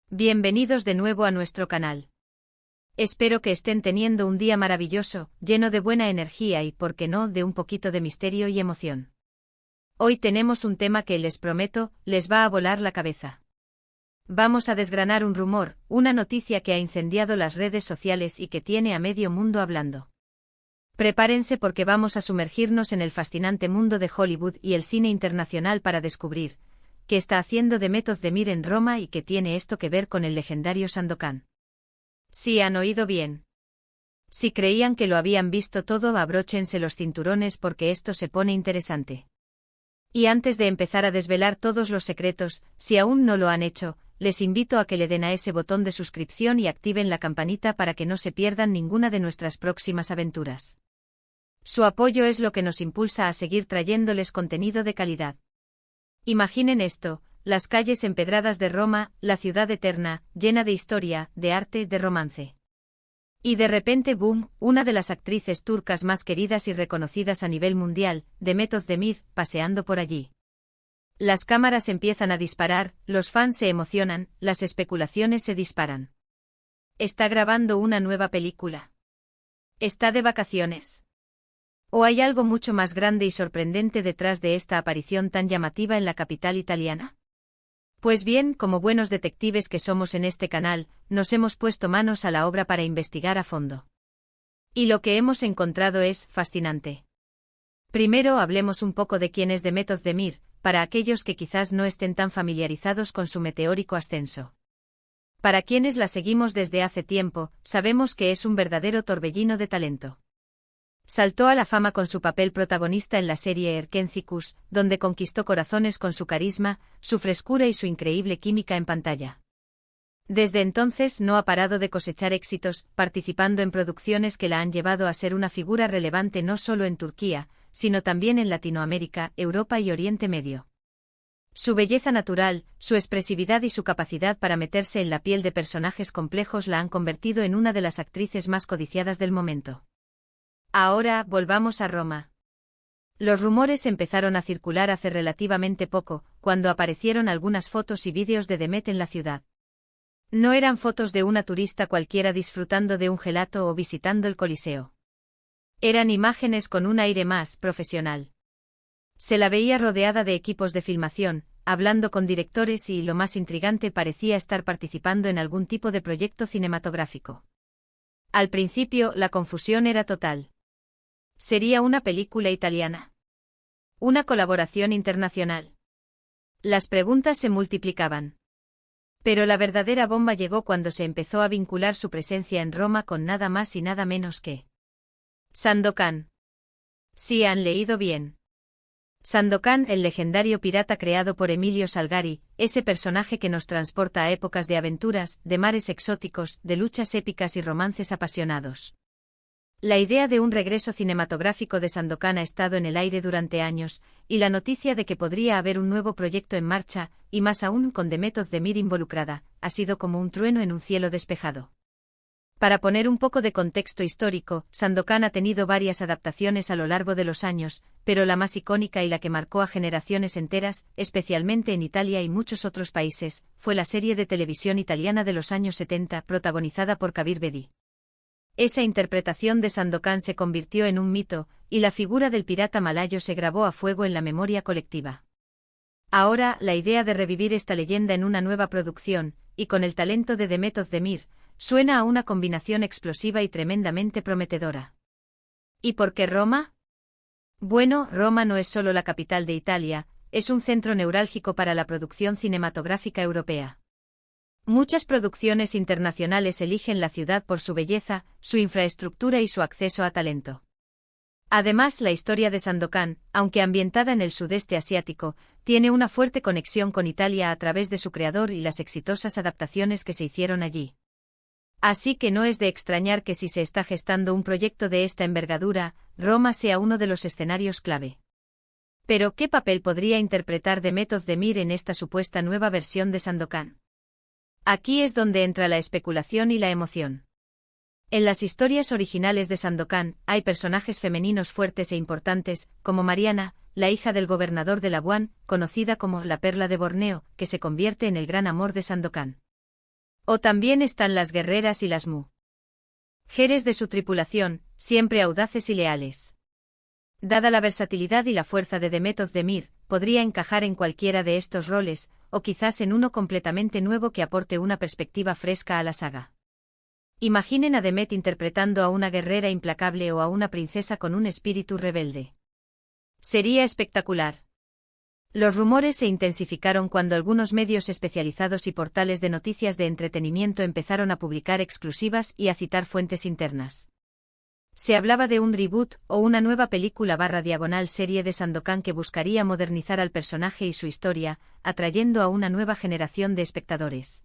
Bienvenidos de nuevo a nuestro canal. Espero que estén teniendo un día maravilloso, lleno de buena energía y, por qué no, de un poquito de misterio y emoción. Hoy tenemos un tema que les prometo, les va a volar la cabeza. Vamos a desgranar un rumor, una noticia que ha incendiado las redes sociales y que tiene a medio mundo hablando. Prepárense porque vamos a sumergirnos en el fascinante mundo de Hollywood y el cine internacional para descubrir qué está haciendo Demet Özdemir en Roma y qué tiene esto que ver con el legendario Sandokan. Sí, han oído bien. Si creían que lo habían visto todo, abróchense los cinturones porque esto se pone interesante. Y antes de empezar a desvelar todos los secretos, si aún no lo han hecho, les invito a que le den a ese botón de suscripción y activen la campanita para que no se pierdan ninguna de nuestras próximas aventuras. Su apoyo es lo que nos impulsa a seguir trayéndoles contenido de calidad. Imaginen esto, las calles empedradas de Roma, la ciudad eterna, llena de historia, de arte, de romance. Y de repente, boom, una de las actrices turcas más queridas y reconocidas a nivel mundial, Demet Özdemir, paseando por allí. Las cámaras empiezan a disparar, los fans se emocionan, las especulaciones se disparan. ¿Está grabando una nueva película? ¿Está de vacaciones? ¿O hay algo mucho más grande y sorprendente detrás de esta aparición tan llamativa en la capital italiana? Pues bien, como buenos detectives que somos en este canal, nos hemos puesto manos a la obra para investigar a fondo. Y lo que hemos encontrado es fascinante. Primero hablemos un poco de quién es Demet Özdemir, para aquellos que quizás no estén tan familiarizados con su meteórico ascenso. Para quienes la seguimos desde hace tiempo, sabemos que es un verdadero torbellino de talento. Saltó a la fama con su papel protagonista en la serie Erkencikus, donde conquistó corazones con su carisma, su frescura y su increíble química en pantalla. Desde entonces no ha parado de cosechar éxitos, participando en producciones que la han llevado a ser una figura relevante no solo en Turquía, sino también en Latinoamérica, Europa y Oriente Medio. Su belleza natural, su expresividad y su capacidad para meterse en la piel de personajes complejos la han convertido en una de las actrices más codiciadas del momento. Ahora, volvamos a Roma. Los rumores empezaron a circular hace relativamente poco, cuando aparecieron algunas fotos y vídeos de Demet en la ciudad. No eran fotos de una turista cualquiera disfrutando de un gelato o visitando el Coliseo. Eran imágenes con un aire más profesional. Se la veía rodeada de equipos de filmación, hablando con directores y, lo más intrigante, parecía estar participando en algún tipo de proyecto cinematográfico. Al principio, la confusión era total. ¿Sería una película italiana? ¿Una colaboración internacional? Las preguntas se multiplicaban. Pero la verdadera bomba llegó cuando se empezó a vincular su presencia en Roma con nada más y nada menos que Sandokan. Sí, han leído bien. Sandokan, el legendario pirata creado por Emilio Salgari, ese personaje que nos transporta a épocas de aventuras, de mares exóticos, de luchas épicas y romances apasionados. La idea de un regreso cinematográfico de Sandokan ha estado en el aire durante años, y la noticia de que podría haber un nuevo proyecto en marcha, y más aún con Demet Özdemir involucrada, ha sido como un trueno en un cielo despejado. Para poner un poco de contexto histórico, Sandokan ha tenido varias adaptaciones a lo largo de los años, pero la más icónica y la que marcó a generaciones enteras, especialmente en Italia y muchos otros países, fue la serie de televisión italiana de los años 70, protagonizada por Kabir Bedi. Esa interpretación de Sandokan se convirtió en un mito, y la figura del pirata malayo se grabó a fuego en la memoria colectiva. Ahora, la idea de revivir esta leyenda en una nueva producción, y con el talento de Demet Özdemir, suena a una combinación explosiva y tremendamente prometedora. ¿Y por qué Roma? Bueno, Roma no es solo la capital de Italia, es un centro neurálgico para la producción cinematográfica europea. Muchas producciones internacionales eligen la ciudad por su belleza, su infraestructura y su acceso a talento. Además, la historia de Sandokan, aunque ambientada en el sudeste asiático, tiene una fuerte conexión con Italia a través de su creador y las exitosas adaptaciones que se hicieron allí. Así que no es de extrañar que si se está gestando un proyecto de esta envergadura, Roma sea uno de los escenarios clave. Pero, ¿qué papel podría interpretar Demet Özdemir en esta supuesta nueva versión de Sandokan? Aquí es donde entra la especulación y la emoción. En las historias originales de Sandokan, hay personajes femeninos fuertes e importantes, como Mariana, la hija del gobernador de Labuan, conocida como la Perla de Borneo, que se convierte en el gran amor de Sandokan. O también están las guerreras y las mujeres de su tripulación, siempre audaces y leales. Dada la versatilidad y la fuerza de Demet Özdemir, podría encajar en cualquiera de estos roles, o quizás en uno completamente nuevo que aporte una perspectiva fresca a la saga. Imaginen a Demet interpretando a una guerrera implacable o a una princesa con un espíritu rebelde. Sería espectacular. Los rumores se intensificaron cuando algunos medios especializados y portales de noticias de entretenimiento empezaron a publicar exclusivas y a citar fuentes internas. Se hablaba de un reboot o una nueva película/serie de Sandokan que buscaría modernizar al personaje y su historia, atrayendo a una nueva generación de espectadores.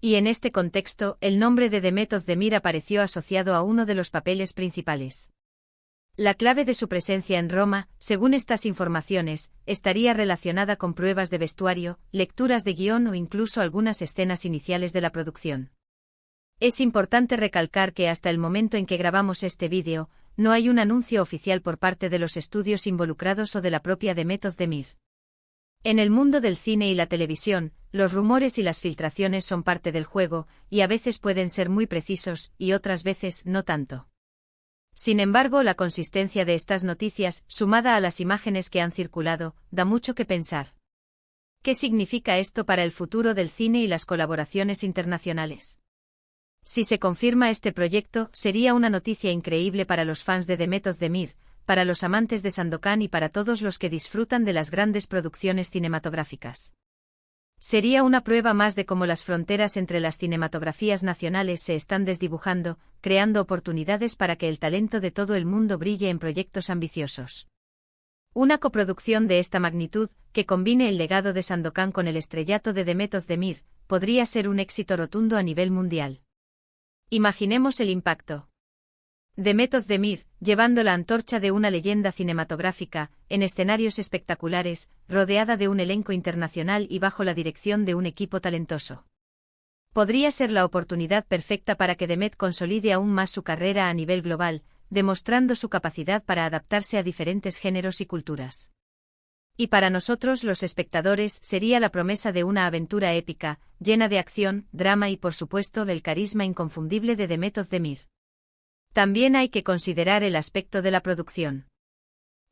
Y en este contexto, el nombre de Demet Özdemir apareció asociado a uno de los papeles principales. La clave de su presencia en Roma, según estas informaciones, estaría relacionada con pruebas de vestuario, lecturas de guión o incluso algunas escenas iniciales de la producción. Es importante recalcar que hasta el momento en que grabamos este vídeo, no hay un anuncio oficial por parte de los estudios involucrados o de la propia Demet Özdemir. En el mundo del cine y la televisión, los rumores y las filtraciones son parte del juego, y a veces pueden ser muy precisos, y otras veces no tanto. Sin embargo, la consistencia de estas noticias, sumada a las imágenes que han circulado, da mucho que pensar. ¿Qué significa esto para el futuro del cine y las colaboraciones internacionales? Si se confirma este proyecto, sería una noticia increíble para los fans de Demet Özdemir, para los amantes de Sandokan y para todos los que disfrutan de las grandes producciones cinematográficas. Sería una prueba más de cómo las fronteras entre las cinematografías nacionales se están desdibujando, creando oportunidades para que el talento de todo el mundo brille en proyectos ambiciosos. Una coproducción de esta magnitud, que combine el legado de Sandokan con el estrellato de Demet Özdemir, podría ser un éxito rotundo a nivel mundial. Imaginemos el impacto. Demet Özdemir, llevando la antorcha de una leyenda cinematográfica, en escenarios espectaculares, rodeada de un elenco internacional y bajo la dirección de un equipo talentoso. Podría ser la oportunidad perfecta para que Demet consolide aún más su carrera a nivel global, demostrando su capacidad para adaptarse a diferentes géneros y culturas. Y para nosotros los espectadores sería la promesa de una aventura épica, llena de acción, drama y por supuesto el carisma inconfundible de Demet Özdemir. También hay que considerar el aspecto de la producción.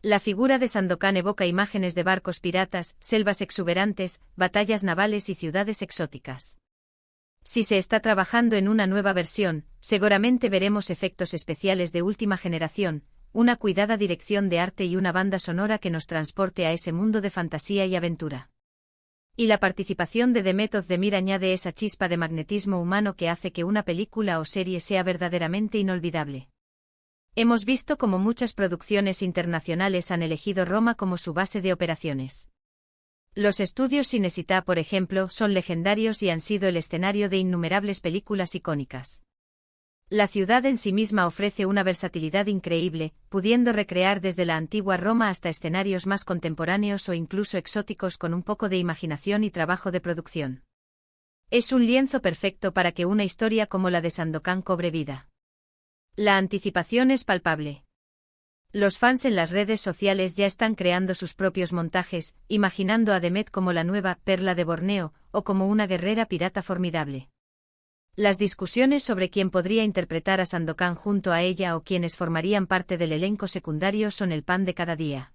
La figura de Sandokan evoca imágenes de barcos piratas, selvas exuberantes, batallas navales y ciudades exóticas. Si se está trabajando en una nueva versión, seguramente veremos efectos especiales de última generación, una cuidada dirección de arte y una banda sonora que nos transporte a ese mundo de fantasía y aventura. Y la participación de Demet Özdemir añade esa chispa de magnetismo humano que hace que una película o serie sea verdaderamente inolvidable. Hemos visto cómo muchas producciones internacionales han elegido Roma como su base de operaciones. Los estudios Cinecittà, por ejemplo, son legendarios y han sido el escenario de innumerables películas icónicas. La ciudad en sí misma ofrece una versatilidad increíble, pudiendo recrear desde la antigua Roma hasta escenarios más contemporáneos o incluso exóticos con un poco de imaginación y trabajo de producción. Es un lienzo perfecto para que una historia como la de Sandokan cobre vida. La anticipación es palpable. Los fans en las redes sociales ya están creando sus propios montajes, imaginando a Demet como la nueva Perla de Borneo, o como una guerrera pirata formidable. Las discusiones sobre quién podría interpretar a Sandokan junto a ella o quienes formarían parte del elenco secundario son el pan de cada día.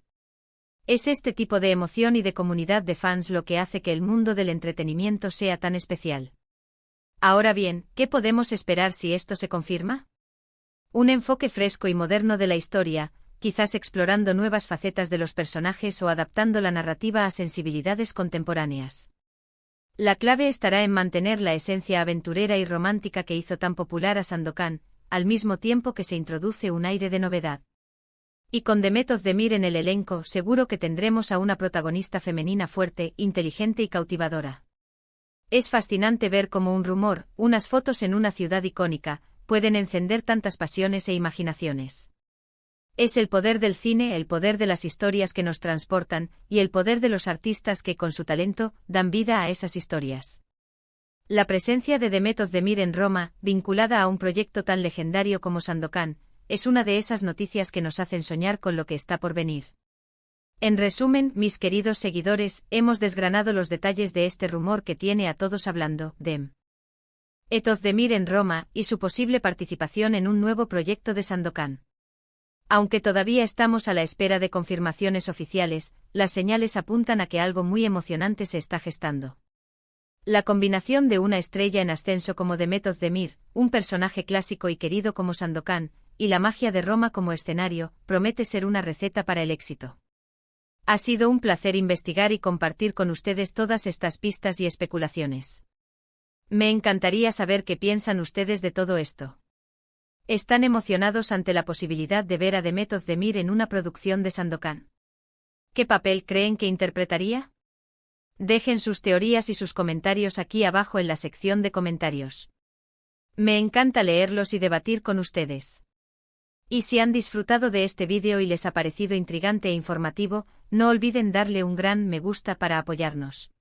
Es este tipo de emoción y de comunidad de fans lo que hace que el mundo del entretenimiento sea tan especial. Ahora bien, ¿qué podemos esperar si esto se confirma? Un enfoque fresco y moderno de la historia, quizás explorando nuevas facetas de los personajes o adaptando la narrativa a sensibilidades contemporáneas. La clave estará en mantener la esencia aventurera y romántica que hizo tan popular a Sandokan, al mismo tiempo que se introduce un aire de novedad. Y con Demet Özdemir en el elenco seguro que tendremos a una protagonista femenina fuerte, inteligente y cautivadora. Es fascinante ver cómo un rumor, unas fotos en una ciudad icónica, pueden encender tantas pasiones e imaginaciones. Es el poder del cine, el poder de las historias que nos transportan, y el poder de los artistas que con su talento dan vida a esas historias. La presencia de Demet Özdemir en Roma, vinculada a un proyecto tan legendario como Sandokan, es una de esas noticias que nos hacen soñar con lo que está por venir. En resumen, mis queridos seguidores, hemos desgranado los detalles de este rumor que tiene a todos hablando, Dem. Özdemir en Roma y su posible participación en un nuevo proyecto de Sandokan. Aunque todavía estamos a la espera de confirmaciones oficiales, las señales apuntan a que algo muy emocionante se está gestando. La combinación de una estrella en ascenso como Demet Özdemir, un personaje clásico y querido como Sandokan, y la magia de Roma como escenario, promete ser una receta para el éxito. Ha sido un placer investigar y compartir con ustedes todas estas pistas y especulaciones. Me encantaría saber qué piensan ustedes de todo esto. ¿Están emocionados ante la posibilidad de ver a Demet Özdemir en una producción de Sandokan? ¿Qué papel creen que interpretaría? Dejen sus teorías y sus comentarios aquí abajo en la sección de comentarios. Me encanta leerlos y debatir con ustedes. Y si han disfrutado de este vídeo y les ha parecido intrigante e informativo, no olviden darle un gran me gusta para apoyarnos.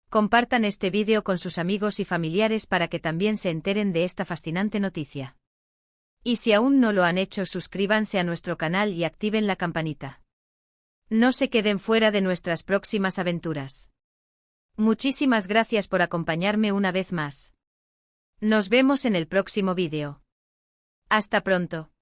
Compartan este vídeo con sus amigos y familiares para que también se enteren de esta fascinante noticia. Y si aún no lo han hecho, suscríbanse a nuestro canal y activen la campanita. No se queden fuera de nuestras próximas aventuras. Muchísimas gracias por acompañarme una vez más. Nos vemos en el próximo vídeo. Hasta pronto.